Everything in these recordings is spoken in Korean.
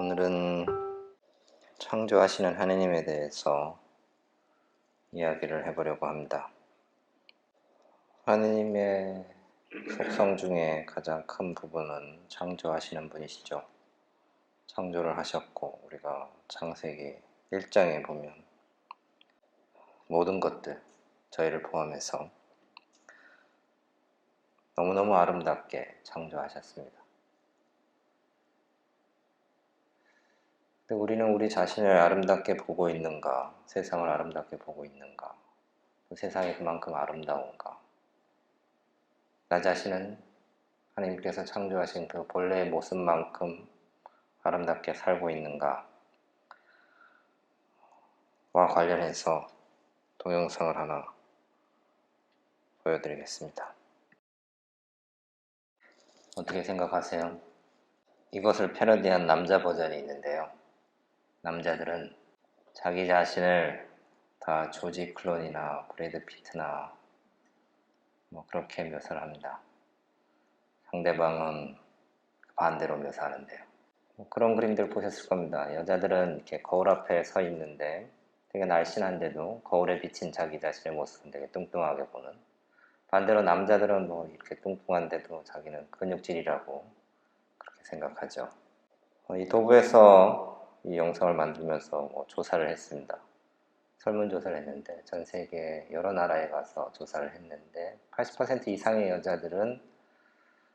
오늘은 창조하시는 하느님에 대해서 이야기를 해보려고 합니다. 하느님의 속성 중에 가장 큰 부분은 창조하시는 분이시죠. 창조를 하셨고, 우리가 창세기 1장에 보면 모든 것들, 저희를 포함해서 너무너무 아름답게 창조하셨습니다. 근데 우리는 우리 자신을 아름답게 보고 있는가, 세상을 아름답게 보고 있는가, 그 세상이 그만큼 아름다운가, 나 자신은 하나님께서 창조하신 그 본래의 모습만큼 아름답게 살고 있는가와 관련해서 동영상을 하나 보여드리겠습니다. 어떻게 생각하세요? 이것을 패러디한 남자 버전이 있는데요. 남자들은 자기 자신을 다 조지 클론이나 브래드 피트나 그렇게 묘사를 합니다. 상대방은 반대로 묘사하는데요. 그런 그림들 보셨을 겁니다. 여자들은 이렇게 거울 앞에 서 있는데 되게 날씬한데도 거울에 비친 자기 자신의 모습은 되게 뚱뚱하게 보는, 반대로 남자들은 이렇게 뚱뚱한데도 자기는 근육질이라고 그렇게 생각하죠. 이 도구에서 이 영상을 만들면서 조사를 했습니다. 설문조사를 했는데 전 세계 여러 나라에 가서 조사를 했는데 80% 이상의 여자들은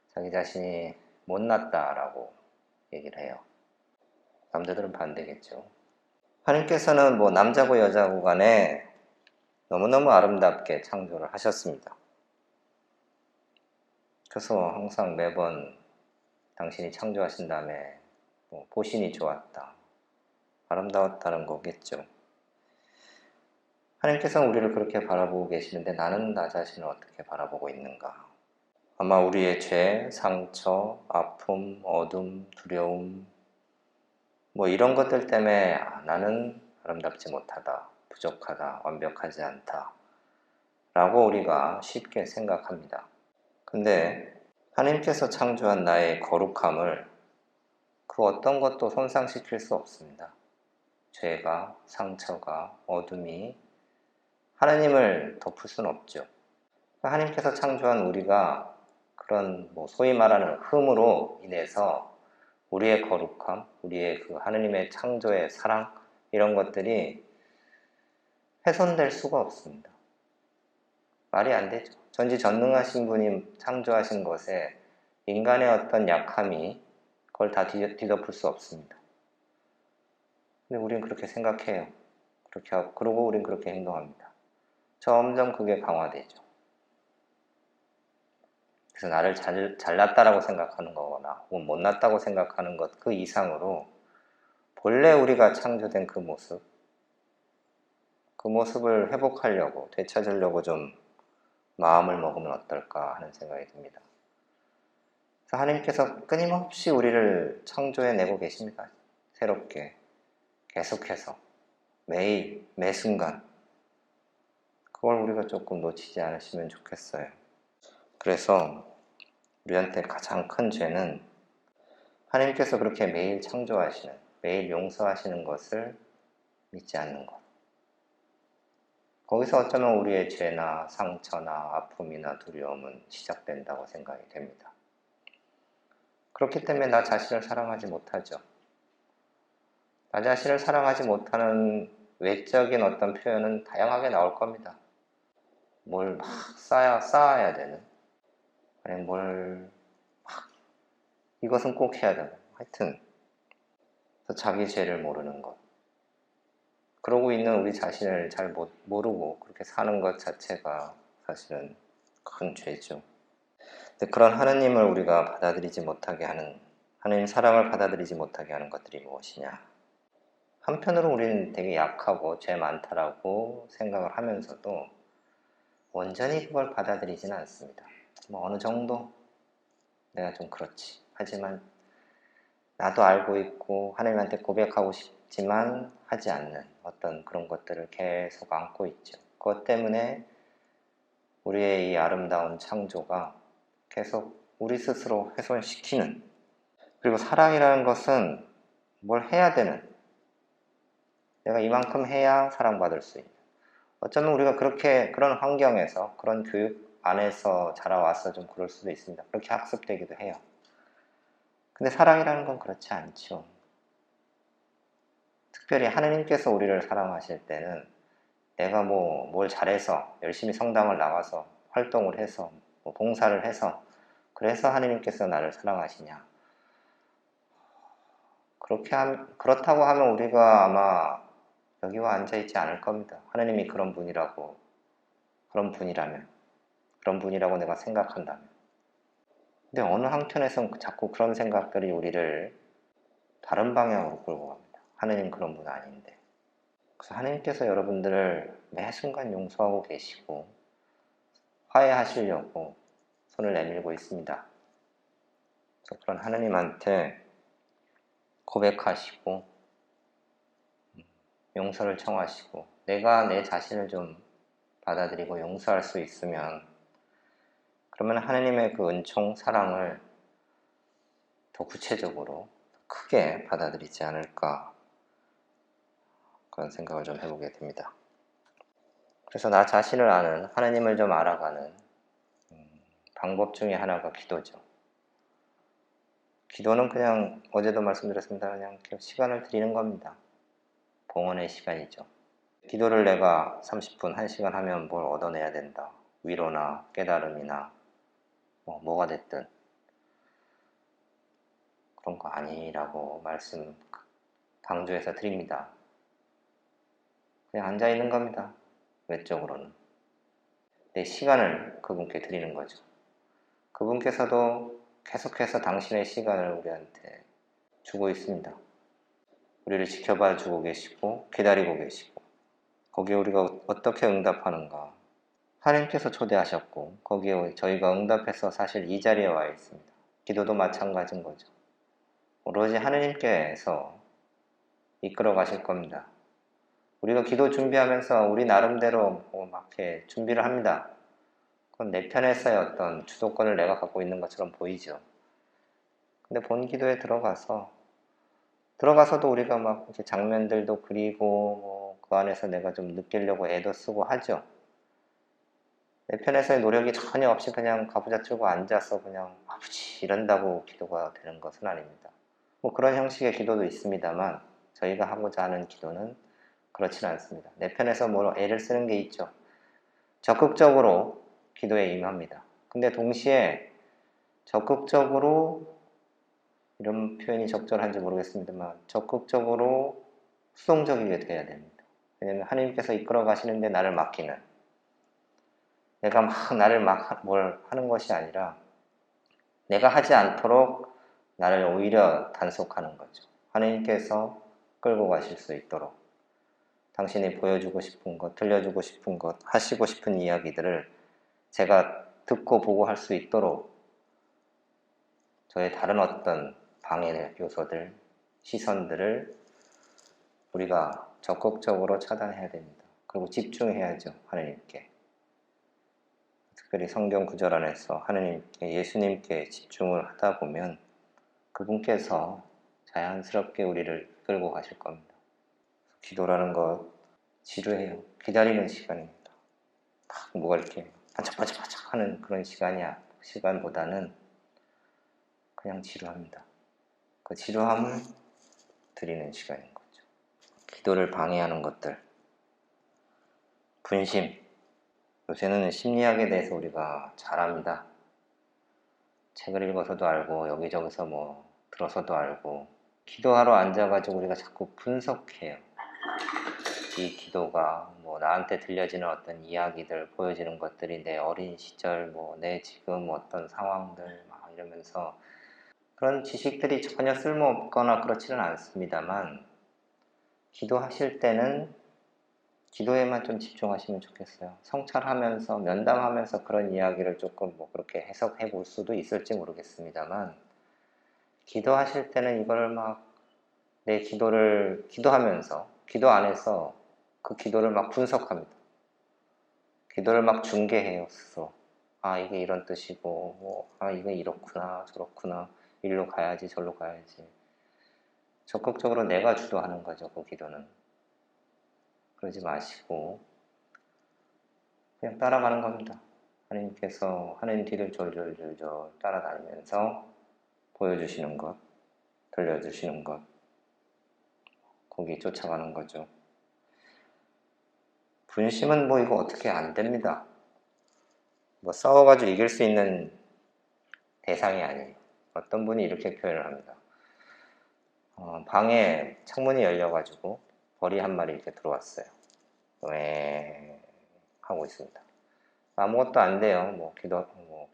자기 자신이 못났다라고 얘기를 해요. 남자들은 반대겠죠. 하나님께서는 남자고 여자고 간에 너무너무 아름답게 창조를 하셨습니다. 그래서 항상 매번 당신이 창조하신 다음에 보신이 좋았다, 아름다웠다는 거겠죠. 하나님께서는 우리를 그렇게 바라보고 계시는데 나는 나 자신을 어떻게 바라보고 있는가? 아마 우리의 죄, 상처, 아픔, 어둠, 두려움 이런 것들 때문에 나는 아름답지 못하다, 부족하다, 완벽하지 않다 라고 우리가 쉽게 생각합니다. 근데 하나님께서 창조한 나의 거룩함을 그 어떤 것도 손상시킬 수 없습니다. 죄가, 상처가, 어둠이 하나님을 덮을 수는 없죠. 하나님께서 창조한 우리가 그런 소위 말하는 흠으로 인해서 우리의 거룩함, 우리의 그 하나님의 창조의 사랑, 이런 것들이 훼손될 수가 없습니다. 말이 안 되죠. 전지전능하신 분이 창조하신 것에 인간의 어떤 약함이 그걸 다 뒤덮을 수 없습니다. 근데 우리는 그렇게 생각해요. 그렇게 하고, 그러고 우리는 그렇게 행동합니다. 점점 그게 강화되죠. 그래서 나를 잘났다라고 생각하는 거거나 혹은 못났다고 생각하는 것 그 이상으로 본래 우리가 창조된 그 모습을 회복하려고, 되찾으려고 좀 마음을 먹으면 어떨까 하는 생각이 듭니다. 그래서 하나님께서 끊임없이 우리를 창조해내고 계십니다. 새롭게, 계속해서, 매일, 매 순간. 그걸 우리가 조금 놓치지 않으시면 좋겠어요. 그래서 우리한테 가장 큰 죄는 하나님께서 그렇게 매일 창조하시는, 매일 용서하시는 것을 믿지 않는 것. 거기서 어쩌면 우리의 죄나 상처나 아픔이나 두려움은 시작된다고 생각이 됩니다. 그렇기 때문에 나 자신을 사랑하지 못하죠. 나 자신을 사랑하지 못하는 외적인 어떤 표현은 다양하게 나올 겁니다. 뭘 막 쌓아야 되는, 아니면 뭘 막 이것은 꼭 해야 되는, 하여튼 자기 죄를 모르는 것, 그러고 있는 우리 자신을 잘 모르고 그렇게 사는 것 자체가 사실은 큰 죄죠. 근데 그런 하느님을 우리가 받아들이지 못하게 하는, 하느님 사랑을 받아들이지 못하게 하는 것들이 무엇이냐? 한편으로 우리는 되게 약하고 죄 많다라고 생각을 하면서도 온전히 그걸 받아들이지는 않습니다. 어느 정도 내가 좀 그렇지, 하지만 나도 알고 있고 하나님한테 고백하고 싶지만 하지 않는 어떤 그런 것들을 계속 안고 있죠. 그것 때문에 우리의 이 아름다운 창조가 계속 우리 스스로 훼손시키는, 그리고 사랑이라는 것은 뭘 해야 되는, 내가 이만큼 해야 사랑받을 수 있는. 어쩌면 우리가 그런 환경에서, 그런 교육 안에서 자라와서 좀 그럴 수도 있습니다. 그렇게 학습되기도 해요. 근데 사랑이라는 건 그렇지 않죠. 특별히 하느님께서 우리를 사랑하실 때는 내가 뭘 잘해서, 열심히 성당을 나가서, 활동을 해서, 봉사를 해서, 그래서 하느님께서 나를 사랑하시냐. 그렇다고 하면 우리가 아마 여기 와 앉아있지 않을 겁니다. 하느님이 그런 분이라면, 그런 분이라고 내가 생각한다면. 근데 어느 한켠에선 자꾸 그런 생각들이 우리를 다른 방향으로 끌고 갑니다. 하느님 그런 분 아닌데. 그래서 하느님께서 여러분들을 매 순간 용서하고 계시고 화해하시려고 손을 내밀고 있습니다. 그래서 그런 하느님한테 고백하시고 용서를 청하시고 내가 내 자신을 좀 받아들이고 용서할 수 있으면 그러면 하느님의 그 은총, 사랑을 더 구체적으로 크게 받아들이지 않을까 그런 생각을 좀 해보게 됩니다. 그래서 나 자신을 아는, 하느님을 좀 알아가는 방법 중에 하나가 기도죠. 기도는 그냥 어제도 말씀드렸습니다. 그냥 시간을 드리는 겁니다. 봉헌의 시간이죠. 기도를 내가 30분, 1시간 하면 뭘 얻어내야 된다. 위로나 깨달음이나 뭐가 됐든 그런 거 아니라고 말씀 강조해서 드립니다. 그냥 앉아있는 겁니다. 외적으로는. 내 시간을 그분께 드리는 거죠. 그분께서도 계속해서 당신의 시간을 우리한테 주고 있습니다. 우리를 지켜봐 주고 계시고 기다리고 계시고 거기에 우리가 어떻게 응답하는가. 하나님께서 초대하셨고 거기에 저희가 응답해서 사실 이 자리에 와 있습니다. 기도도 마찬가지인 거죠. 오로지 하느님께서 이끌어 가실 겁니다. 우리가 기도 준비하면서 우리 나름대로 막 이렇게 준비를 합니다. 그건 내 편에서의 어떤 주도권을 내가 갖고 있는 것처럼 보이죠. 근데 본 기도에 들어가서도 우리가 막 이렇게 장면들도 그리고 그 안에서 내가 좀 느끼려고 애도 쓰고 하죠. 내 편에서의 노력이 전혀 없이 그냥 가부좌치고 앉아서 그냥 아버지 이런다고 기도가 되는 것은 아닙니다. 그런 형식의 기도도 있습니다만 저희가 하고자 하는 기도는 그렇지는 않습니다. 내 편에서 애를 쓰는 게 있죠. 적극적으로 기도에 임합니다. 근데 동시에 적극적으로 이런 표현이 적절한지 모르겠습니다만 적극적으로 수동적이게 돼야 됩니다. 왜냐하면 하나님께서 이끌어 가시는데 나를 맡기는 내가 나를 뭘 하는 것이 아니라 내가 하지 않도록 나를 오히려 단속하는 거죠. 하나님께서 끌고 가실 수 있도록 당신이 보여주고 싶은 것, 들려주고 싶은 것, 하시고 싶은 이야기들을 제가 듣고 보고 할 수 있도록 저의 다른 어떤 방해 요소들, 시선들을 우리가 적극적으로 차단해야 됩니다. 그리고 집중해야죠. 하나님께. 특별히 성경 구절 안에서 하나님께, 예수님께 집중을 하다 보면 그분께서 자연스럽게 우리를 끌고 가실 겁니다. 기도라는 것 지루해요. 기다리는 시간입니다. 뭐가 이렇게 반짝반짝 하는 그런 시간보다는 그냥 지루합니다. 그 지루함을 드리는 시간인 거죠. 기도를 방해하는 것들, 분심. 요새는 심리학에 대해서 우리가 잘 압니다. 책을 읽어서도 알고 여기저기서 들어서도 알고 기도하러 앉아가지고 우리가 자꾸 분석해요. 이 기도가 나한테 들려지는 어떤 이야기들, 보여지는 것들이 내 어린 시절, 내 지금 어떤 상황들 막 이러면서 그런 지식들이 전혀 쓸모없거나 그렇지는 않습니다만 기도하실 때는 기도에만 좀 집중하시면 좋겠어요. 성찰하면서 면담하면서 그런 이야기를 조금 그렇게 해석해 볼 수도 있을지 모르겠습니다만 기도하실 때는 이걸 내 기도를 기도하면서 기도 안에서 그 기도를 분석합니다. 기도를 중계해요, 스스로. 이게 이런 뜻이고, 이게 이렇구나, 저렇구나, 일로 가야지, 절로 가야지. 적극적으로 내가 주도하는 거죠, 그 기도는. 그러지 마시고 그냥 따라가는 겁니다. 하나님께서 하나님 뒤를 졸졸졸졸 따라다니면서 보여주시는 것, 들려주시는 것, 거기 쫓아가는 거죠. 분심은 뭐 이거 어떻게 안 됩니다. 뭐 싸워가지고 이길 수 있는 대상이 아니에요. 어떤 분이 이렇게 표현을 합니다. 방에 창문이 열려가지고 벌이 한 마리 이렇게 들어왔어요. 왜 하고 있습니다. 아무것도 안 돼요.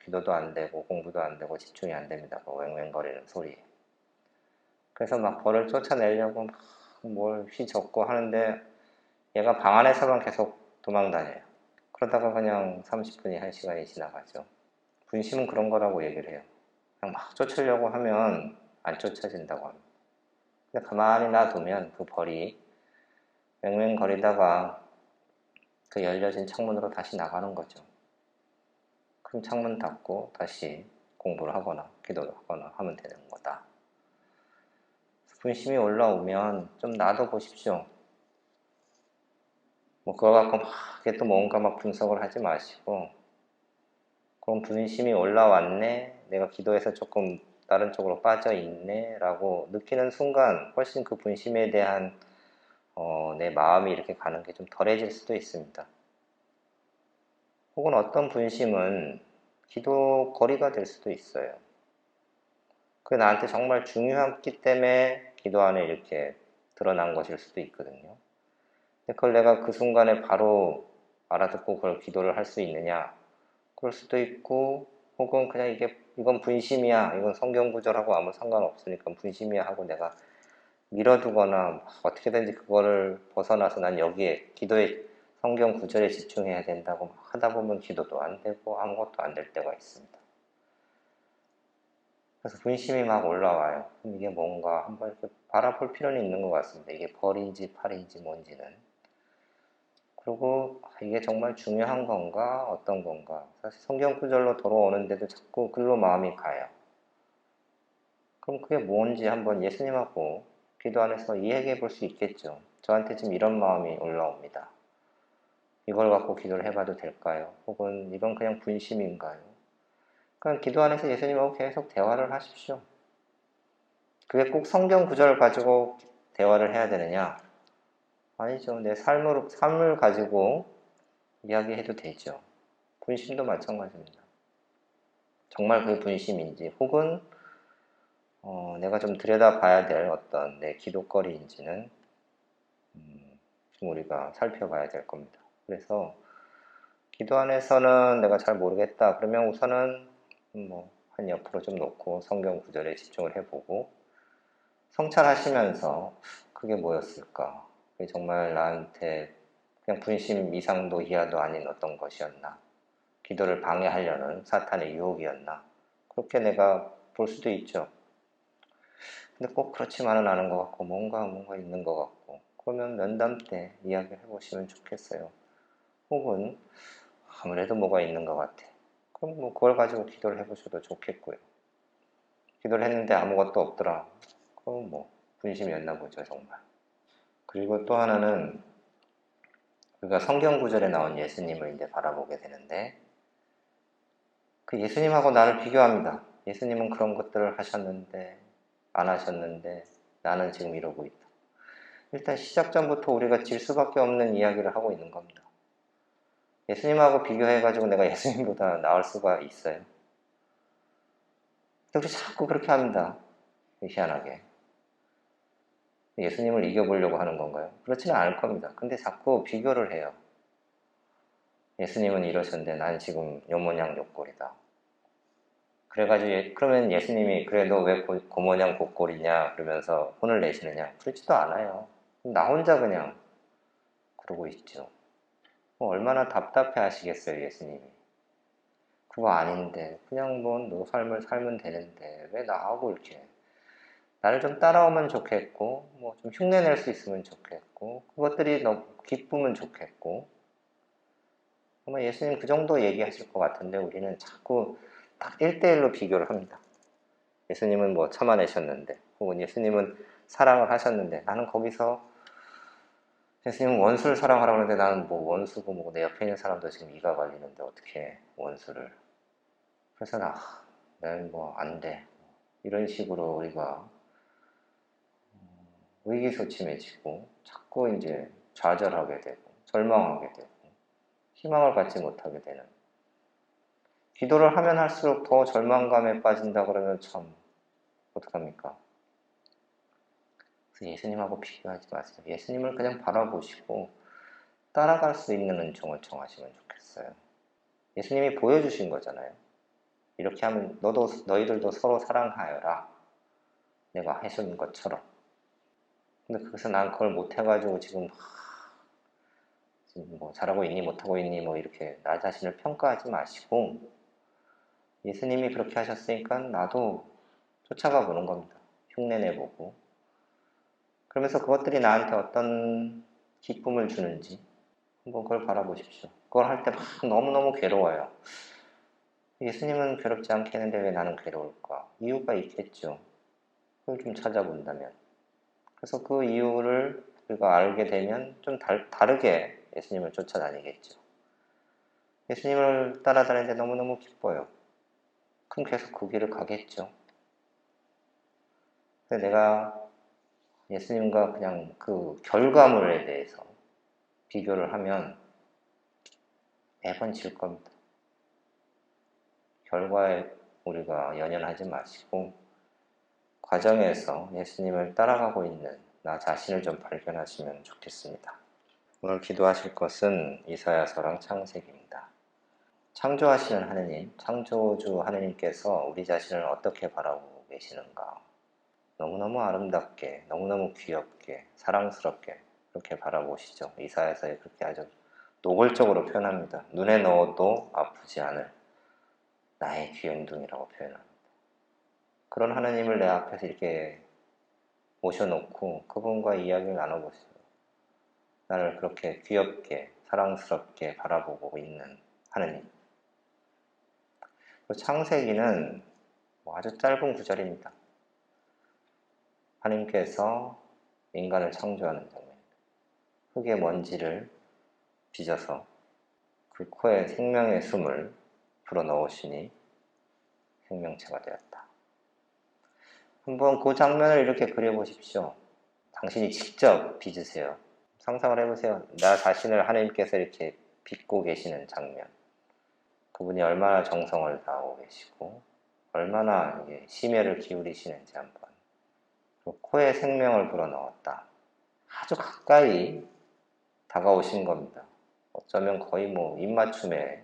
기도도 안 되고 공부도 안 되고 집중이 안 됩니다. 그 왱왱거리는 소리에. 그래서 막 벌을 쫓아내려고 막 뭘 휘젓고 하는데 얘가 방 안에서만 계속 도망다녀요. 그러다가 그냥 30분이 1시간이 지나가죠. 분심은 그런 거라고 얘기를 해요. 그냥 막 쫓으려고 하면 안 쫓아진다고 합니다. 근데 가만히 놔두면 그 벌이 맹맹거리다가 그 열려진 창문으로 다시 나가는 거죠. 그럼 창문 닫고 다시 공부를 하거나 기도를 하거나 하면 되는 거다. 분심이 올라오면 좀 놔둬보십시오. 뭐 그거 갖고 막 이게 또 뭔가 막 분석을 하지 마시고 그럼 분심이 올라왔네, 내가 기도에서 조금 다른 쪽으로 빠져있네 라고 느끼는 순간 훨씬 그 분심에 대한 내 마음이 이렇게 가는 게 좀 덜해질 수도 있습니다. 혹은 어떤 분심은 기도 거리가 될 수도 있어요. 그게 나한테 정말 중요했기 때문에 기도 안에 이렇게 드러난 것일 수도 있거든요. 근데 그걸 내가 그 순간에 바로 알아듣고 그걸 기도를 할 수 있느냐? 그럴 수도 있고, 혹은 그냥 이건 분심이야. 이건 성경 구절하고 아무 상관없으니까 분심이야 하고 내가 밀어두거나 어떻게든지 그거를 벗어나서 난 여기에 기도에 성경 구절에 집중해야 된다고 하다 보면 기도도 안 되고 아무것도 안 될 때가 있습니다. 그래서 분심이 막 올라와요. 그럼 이게 뭔가 한번 이렇게 바라볼 필요는 있는 것 같습니다. 이게 벌인지 팔인지 뭔지는. 그리고 이게 정말 중요한 건가 어떤 건가. 사실 성경 구절로 돌아오는데도 자꾸 글로 마음이 가요. 그럼 그게 뭔지 한번 예수님하고 기도 안에서 이야기해 볼 수 있겠죠. 저한테 지금 이런 마음이 올라옵니다. 이걸 갖고 기도를 해봐도 될까요? 혹은 이건 그냥 분심인가요? 그냥 기도 안에서 예수님하고 계속 대화를 하십시오. 그게 꼭 성경 구절을 가지고 대화를 해야 되느냐? 아니죠. 내 삶을 가지고 이야기해도 되죠. 분심도 마찬가지입니다. 정말 그게 분심인지, 혹은 내가 좀 들여다봐야 될 어떤 내 기도거리인지는 좀 우리가 살펴봐야 될 겁니다. 그래서 기도 안에서는 내가 잘 모르겠다. 그러면 우선은 한 옆으로 좀 놓고 성경 구절에 집중을 해보고 성찰하시면서 그게 뭐였을까? 그게 정말 나한테 그냥 분심 이상도 이하도 아닌 어떤 것이었나? 기도를 방해하려는 사탄의 유혹이었나? 그렇게 내가 볼 수도 있죠. 근데 꼭 그렇지만은 않은 것 같고 뭔가 있는 것 같고 그러면 면담 때 이야기를 해보시면 좋겠어요. 혹은 아무래도 뭐가 있는 것 같아. 그럼 그걸 가지고 기도를 해보셔도 좋겠고요. 기도를 했는데 아무것도 없더라. 그럼 분심이었나 보죠, 정말. 그리고 또 하나는 우리가 성경 구절에 나온 예수님을 이제 바라보게 되는데 그 예수님하고 나를 비교합니다. 예수님은 그런 것들을 하셨는데 안 하셨는데 나는 지금 이러고 있다. 일단 시작 전부터 우리가 질 수밖에 없는 이야기를 하고 있는 겁니다. 예수님하고 비교해가지고 내가 예수님보다 나을 수가 있어요. 근데 우리 자꾸 그렇게 합니다. 희한하게. 예수님을 이겨보려고 하는 건가요? 그렇지는 않을 겁니다. 근데 자꾸 비교를 해요. 예수님은 이러셨는데 난 지금 요 모양 요 꼴이다. 그래가지고 그러면 예수님이 그래 너 왜 고모냥 고꼴이냐 그러면서 혼을 내시느냐? 그렇지도 않아요. 나 혼자 그냥 그러고 있죠. 얼마나 답답해 하시겠어요, 예수님이. 그거 아닌데 그냥 너 삶을 살면 되는데 왜 나하고 이렇게 나를 좀 따라오면 좋겠고 좀 흉내낼 수 있으면 좋겠고 그것들이 너무 기쁘면 좋겠고 아마 예수님 그 정도 얘기하실 것 같은데 우리는 자꾸 딱 1대1로 비교를 합니다. 예수님은 뭐 참아내셨는데, 혹은 예수님은 사랑을 하셨는데, 나는 거기서 예수님은 원수를 사랑하라고 하는데 나는 뭐 원수고 뭐고 내 옆에 있는 사람도 지금 이가 갈리는데 어떻게 원수를. 그래서 나는 뭐 안 돼. 이런 식으로 우리가 의기소침해지고 자꾸 이제 좌절하게 되고 절망하게 되고 희망을 갖지 못하게 되는, 기도를 하면 할수록 더 절망감에 빠진다 그러면 참 어떡합니까? 그래서 예수님하고 비교하지 마세요. 예수님을 그냥 바라보시고 따라갈 수 있는 은총을 청하시면 좋겠어요. 예수님이 보여주신 거잖아요. 이렇게 하면 너희들도 서로 사랑하여라. 내가 해준 것처럼. 근데 그래서 난 그걸 못해가지고 지금 뭐 잘하고 있니 못하고 있니 뭐 이렇게 나 자신을 평가하지 마시고, 예수님이 그렇게 하셨으니까 나도 쫓아가 보는 겁니다. 흉내내보고. 그러면서 그것들이 나한테 어떤 기쁨을 주는지 한번 그걸 바라보십시오. 그걸 할 때 막 너무너무 괴로워요. 예수님은 괴롭지 않겠는데 왜 나는 괴로울까? 이유가 있겠죠. 그걸 좀 찾아본다면. 그래서 그 이유를 우리가 알게 되면 좀 다르게 예수님을 쫓아다니겠죠. 예수님을 따라다니는데 너무너무 기뻐요. 그럼 계속 그 길을 가겠죠. 근데 내가 예수님과 그냥 그 결과물에 대해서 비교를 하면 매번 질 겁니다. 결과에 우리가 연연하지 마시고 과정에서 예수님을 따라가고 있는 나 자신을 좀 발견하시면 좋겠습니다. 오늘 기도하실 것은 이사야서랑 창세기입니다. 창조하시는 하느님, 창조주 하느님께서 우리 자신을 어떻게 바라보고 계시는가? 너무너무 아름답게, 너무너무 귀엽게, 사랑스럽게 그렇게 바라보시죠. 이사야서에 그렇게 아주 노골적으로 표현합니다. 눈에 넣어도 아프지 않을 나의 귀염둥이라고 표현합니다. 그런 하나님을 내 앞에서 이렇게 모셔놓고 그분과 이야기를 나눠보세요. 나를 그렇게 귀엽게, 사랑스럽게 바라보고 있는 하나님. 창세기는 아주 짧은 구절입니다. 하나님께서 인간을 창조하는 장면. 흙의 먼지를 빚어서 그 코에 생명의 숨을 불어넣으시니 생명체가 되었다. 한번 그 장면을 이렇게 그려보십시오. 당신이 직접 빚으세요. 상상을 해보세요. 나 자신을 하나님께서 이렇게 빚고 계시는 장면. 그분이 얼마나 정성을 다하고 계시고 얼마나 심혈을 기울이시는지 한번. 코에 생명을 불어넣었다. 아주 가까이 다가오신 겁니다. 어쩌면 거의 뭐 입맞춤을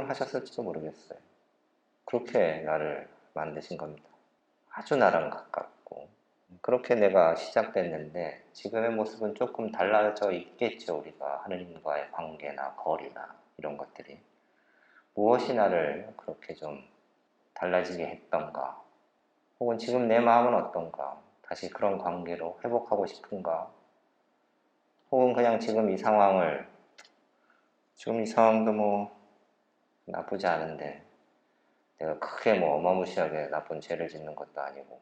하셨을지도 모르겠어요. 그렇게 나를 만드신 겁니다. 아주 나랑 가깝고. 그렇게 내가 시작됐는데 지금의 모습은 조금 달라져 있겠죠. 우리가 하느님과의 관계나 거리나 이런 것들이. 무엇이 나를 그렇게 좀 달라지게 했던가? 혹은 지금 내 마음은 어떤가? 다시 그런 관계로 회복하고 싶은가? 혹은 그냥 지금 이 상황도 뭐 나쁘지 않은데 내가 크게 뭐 어마무시하게 나쁜 죄를 짓는 것도 아니고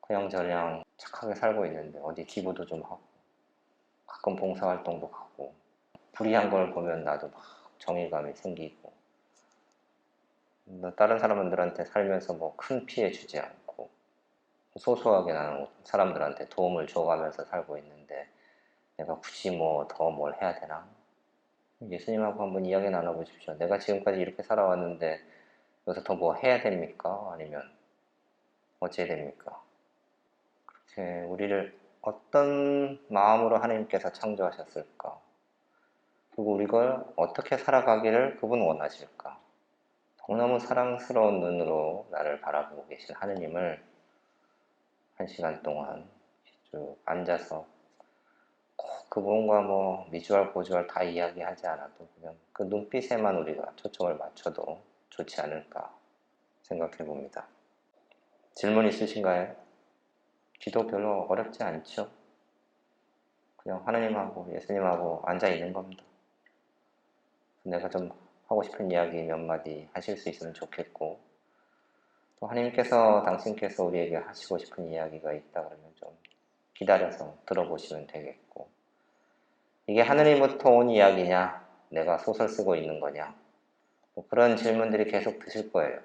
그냥저냥 착하게 살고 있는데 어디 기부도 좀 하고 가끔 봉사활동도 가고 불의한 걸 보면 나도 막 정의감이 생기고 다른 사람들한테 살면서 뭐 큰 피해 주지 않고 소소하게 나는 사람들한테 도움을 줘가면서 살고 있는데 내가 굳이 뭐 더 뭘 해야 되나? 예수님하고 한번 이야기 나눠보십시오. 내가 지금까지 이렇게 살아왔는데 여기서 더 뭐 해야 됩니까? 아니면 어찌해야 됩니까? 그렇게 우리를 어떤 마음으로 하나님께서 창조하셨을까? 그리고 우리가 어떻게 살아가기를 그분 원하실까? 너무너무 사랑스러운 눈으로 나를 바라보고 계신 하느님을 한 시간 동안 쭉 앉아서 꼭 그분과 뭐 미주알 고주알 다 이야기하지 않아도 그냥 그 눈빛에만 우리가 초점을 맞춰도 좋지 않을까 생각해 봅니다. 질문 있으신가요? 기도 별로 어렵지 않죠? 그냥 하나님하고 예수님하고 앉아 있는 겁니다. 내가 좀 하고 싶은 이야기 몇 마디 하실 수 있으면 좋겠고 또 하나님께서 당신께서 우리에게 하시고 싶은 이야기가 있다 그러면 좀 기다려서 들어보시면 되겠고, 이게 하느님부터 온 이야기냐, 내가 소설 쓰고 있는 거냐, 뭐 그런 질문들이 계속 드실 거예요.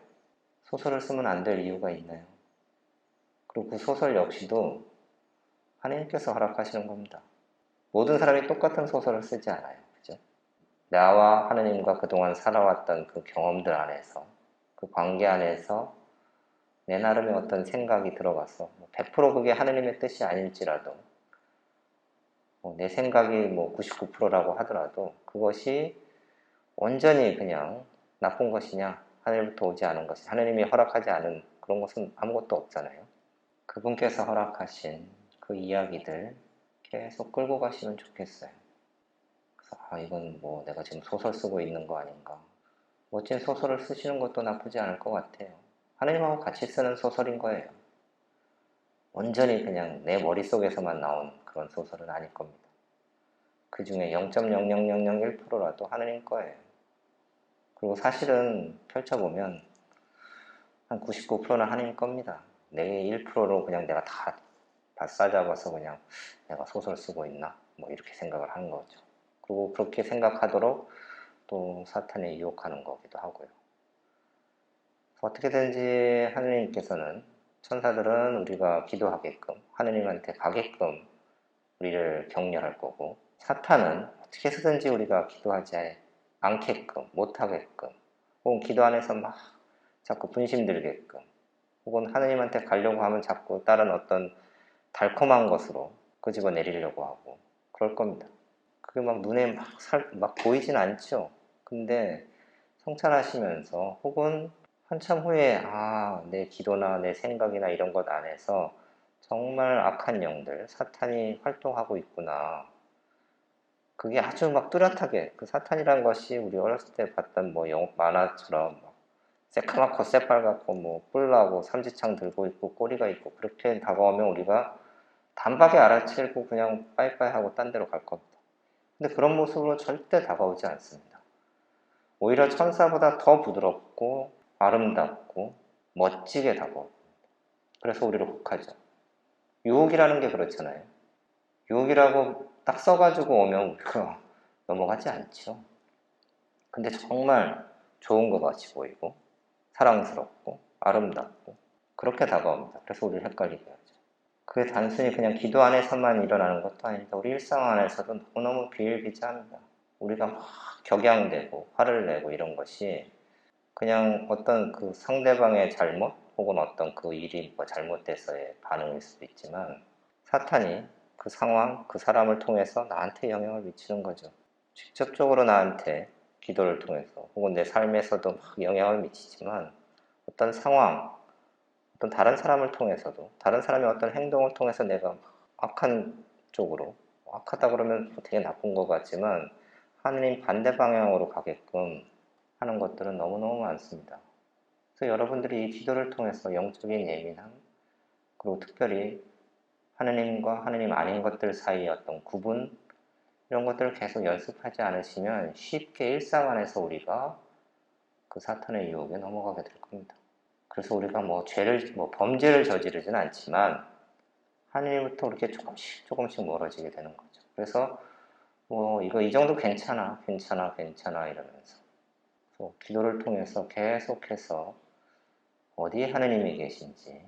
소설을 쓰면 안 될 이유가 있나요? 그리고 그 소설 역시도 하나님께서 허락하시는 겁니다. 모든 사람이 똑같은 소설을 쓰지 않아요. 그죠? 나와 하느님과 그동안 살아왔던 그 경험들 안에서, 그 관계 안에서 내 나름의 어떤 생각이 들어가서 100% 그게 하느님의 뜻이 아닐지라도 내 생각이 99%라고 하더라도 그것이 온전히 그냥 나쁜 것이냐, 하늘부터 오지 않은 것이, 하느님이 허락하지 않은 그런 것은 아무것도 없잖아요. 그분께서 허락하신 그 이야기들 계속 끌고 가시면 좋겠어요. 그래서 이건 내가 지금 소설 쓰고 있는 거 아닌가. 멋진 소설을 쓰시는 것도 나쁘지 않을 것 같아요. 하느님하고 같이 쓰는 소설인 거예요. 온전히 그냥 내 머릿속에서만 나온 그런 소설은 아닐 겁니다. 그 중에 0.00001%라도 하느님 거예요. 그리고 사실은 펼쳐보면 한 99%는 하느님 겁니다. 내 1%로 그냥 내가 다 싸잡아서 그냥 내가 소설 쓰고 있나? 이렇게 생각을 하는 거죠. 그리고 그렇게 생각하도록 또 사탄에 유혹하는 거기도 하고요. 어떻게든지 하느님께서는, 천사들은 우리가 기도하게끔, 하느님한테 가게끔 우리를 격려할 거고, 사탄은 어떻게 해서든지 우리가 기도하지 않게끔, 못하게끔, 혹은 기도 안에서 막 자꾸 분심 들게끔, 혹은 하느님한테 가려고 하면 자꾸 다른 어떤 달콤한 것으로 끄집어 내리려고 하고 그럴 겁니다. 그게 막 눈에 막 보이진 않죠. 근데 성찰하시면서 혹은 한참 후에 내 기도나 내 생각이나 이런 것 안에서 정말 악한 영들, 사탄이 활동하고 있구나. 그게 아주 막 뚜렷하게, 그 사탄이란 것이 우리 어렸을 때 봤던 만화처럼 새카맣고 새빨갛고 뿔나고 삼지창 들고 있고 꼬리가 있고 그렇게 다가오면 우리가 단박에 알아채고 그냥 빠이빠이 하고 딴 데로 갈 겁니다. 근데 그런 모습으로 절대 다가오지 않습니다. 오히려 천사보다 더 부드럽고 아름답고 멋지게 다가옵니다. 그래서 우리를 혹하죠. 유혹이라는 게 그렇잖아요. 유혹이라고 딱 써가지고 오면 우리가 넘어가지 않죠. 근데 정말 좋은 것 같이 보이고 사랑스럽고 아름답고 그렇게 다가옵니다. 그래서 우리를 헷갈리게 하죠. 그게 단순히 그냥 기도 안에서만 일어나는 것도 아닙니다. 우리 일상 안에서도 너무너무 비일비재합니다. 우리가 막 격양되고 화를 내고 이런 것이 그냥 어떤 그 상대방의 잘못 혹은 어떤 그 일이 잘못돼서의 반응일 수도 있지만, 사탄이 그 상황, 그 사람을 통해서 나한테 영향을 미치는 거죠. 직접적으로 나한테 기도를 통해서 혹은 내 삶에서도 막 영향을 미치지만, 어떤 상황, 어떤 다른 사람을 통해서도, 다른 사람의 어떤 행동을 통해서 내가 악한 쪽으로, 악하다 그러면 되게 나쁜 것 같지만 하느님 반대 방향으로 가게끔 하는 것들은 너무너무 많습니다. 그래서 여러분들이 이 기도를 통해서 영적인 예민함, 그리고 특별히 하느님과 하느님 아닌 것들 사이의 어떤 구분, 이런 것들을 계속 연습하지 않으시면 쉽게 일상 안에서 우리가 그 사탄의 유혹에 넘어가게 될 겁니다. 그래서 우리가 범죄를 저지르진 않지만 하느님부터 그렇게 조금씩 멀어지게 되는 거죠. 그래서 이거 이 정도 괜찮아 이러면서 기도를 통해서 계속해서 어디에 하느님이 계신지,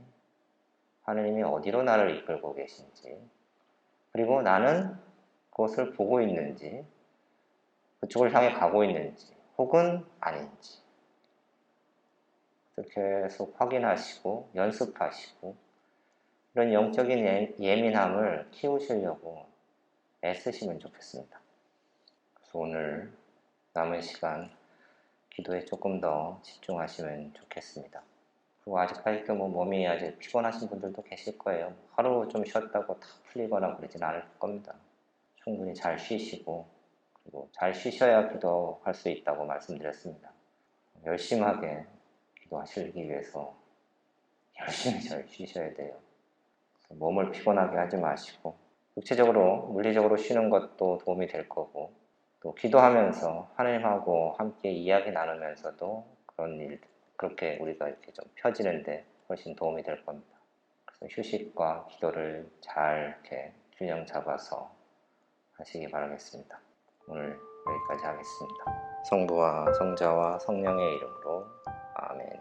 하느님이 어디로 나를 이끌고 계신지, 그리고 나는 그것을 보고 있는지, 그쪽을 향해 가고 있는지, 혹은 아닌지 계속 확인하시고 연습하시고 이런 영적인 예민함을 키우시려고 애쓰시면 좋겠습니다. 그래서 오늘 남은 시간 기도에 조금 더 집중하시면 좋겠습니다. 그리고 아직까지 몸이 아직 피곤하신 분들도 계실 거예요. 하루 좀 쉬었다고 다 풀리거나 그러진 않을 겁니다. 충분히 잘 쉬시고, 그리고 잘 쉬셔야 기도할 수 있다고 말씀드렸습니다. 열심하게 기도하시기 위해서 열심히 잘 쉬셔야 돼요. 몸을 피곤하게 하지 마시고, 육체적으로, 물리적으로 쉬는 것도 도움이 될 거고, 또 기도하면서 하나님하고 함께 이야기 나누면서도 그렇게 우리가 이렇게 좀 펴지는데 훨씬 도움이 될 겁니다. 그래서 휴식과 기도를 잘 이렇게 균형 잡아서 하시기 바라겠습니다. 오늘 여기까지 하겠습니다. 성부와 성자와 성령의 이름으로 아멘.